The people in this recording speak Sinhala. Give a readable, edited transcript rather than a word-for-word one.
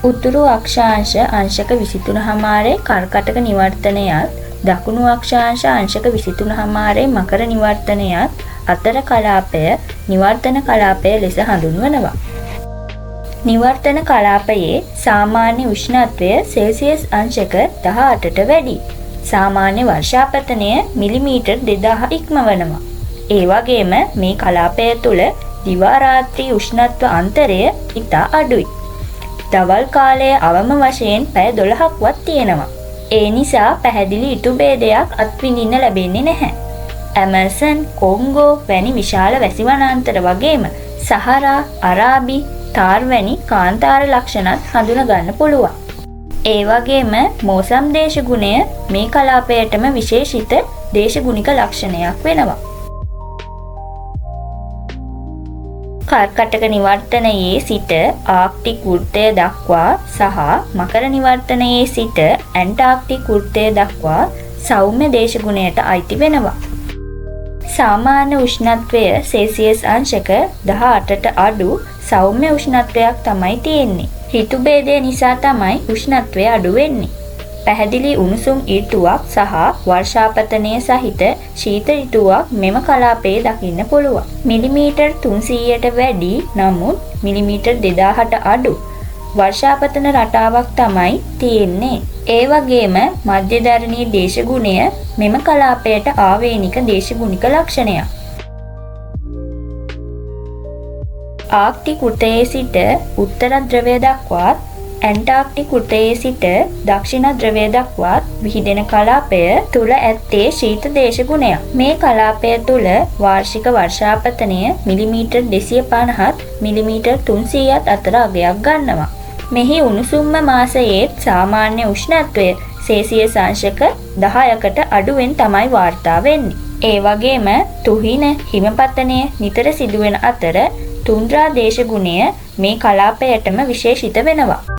උතුරු අක්ෂාංශ අංශක 23.5 කර්කටක නිවර්තනයත් දකුණු අක්ෂාංශ අංශක 23.5 මකර නිවර්තනයත් අතර කලාපය නිවර්තන කලාපය ලෙස හඳුන්වනවා. නිවර්තන කලාපයේ සාමාන්‍ය උෂ්ණත්වය සෙල්සියස් අංශක 18ට වැඩි. සාමාන්‍ය වර්ෂාපතනය මිලිමීටර් 2000 ඉක්මවනවා. ඒ වගේම මේ කලාපය තුළ දිවා රාත්‍රී උෂ්ණත්ව අන්තරය ඉතා අඩුයි. දවල් කාලයේ අවම වශයෙන් පැය 12ක්වත් තියෙනවා. ඒ නිසා පැහැදිලි ඍතු භේදයක් අත්විඳින්න ලැබෙන්නේ නැහැ. ඇමසන්, කොංගෝ වැනි විශාල වැසි වනාන්තර වගේම සහරා, අරාබි, තාර් වැනි කාන්තාර ලක්ෂණත් හඳුනා ගන්න පුළුවන්. ඒ වගේම මෝසම් දේශගුණය මේ කලාපයටම විශේෂිත දේශගුණික ලක්ෂණයක් වෙනවා. කර්කටක නිවර්තනයේ සිට ආක්ටික් වෘත්තය දක්වා සහ මකර නිවර්තනයේ සිට ඇන්ටාර්ක්ටික් වෘත්තය දක්වා සෞම්‍ය දේශගුණයට අයිති වෙනවා. සාමාන්‍ය උෂ්ණත්වය සෙල්සියස් අංශක 18ට අඩු සෞම්‍ය උෂ්ණත්වයක් තමයි තියෙන්නේ. ඍතු භේදය නිසා තමයි උෂ්ණත්වය අඩු වෙන්නේ. පැහැදිලි උණුසුම් ඍතුවක් සහ වර්ෂාපතනය සහිත ශීත ඍතුවක් මෙම කලාපයේ දකින්න පුළුවන්. මිලිමීටර් 300ට වැඩි නමුත් මිලිමීටර් 2000ට අඩු වර්ෂාපතන රටාවක් තමයි තියෙන්නේ. ඒ වගේම මධ්‍යධරණී දේශගුණය මෙම කලාපයට ආවේනික දේශගුණික ලක්ෂණයක්. ආක්ටික් වෘත්තයේ සිට උත්තර ධ්‍රවය දක්වාත් ඇන්ටාර්ක්ටික් වෘත්තයේ සිට දක්ෂිණ ධ්‍රවය දක්වාත් විහිදෙන කලාපය තුල ඇත්තේ ශීත දේශගුණයක්. මේ කලාපය තුල වාර්ෂික වර්ෂාපතනය මිලිමීටර් 250ත් මිලිමීටර් 300ත් අතර අගයක් ගන්නවා. මෙහි උණුසුම්ම මාසයේ සාමාන්‍ය උෂ්ණත්වය සෙල්සියස් අංශක 10කට අඩුවෙන් තමයි වාර්තා වෙන්නේ. ඒ වගේම තුහින හිමපතනය නිතර සිදුවෙන අතර තුන්ද්‍රා දේශගුණය මේ කලාපයටම විශේෂිත වෙනවා.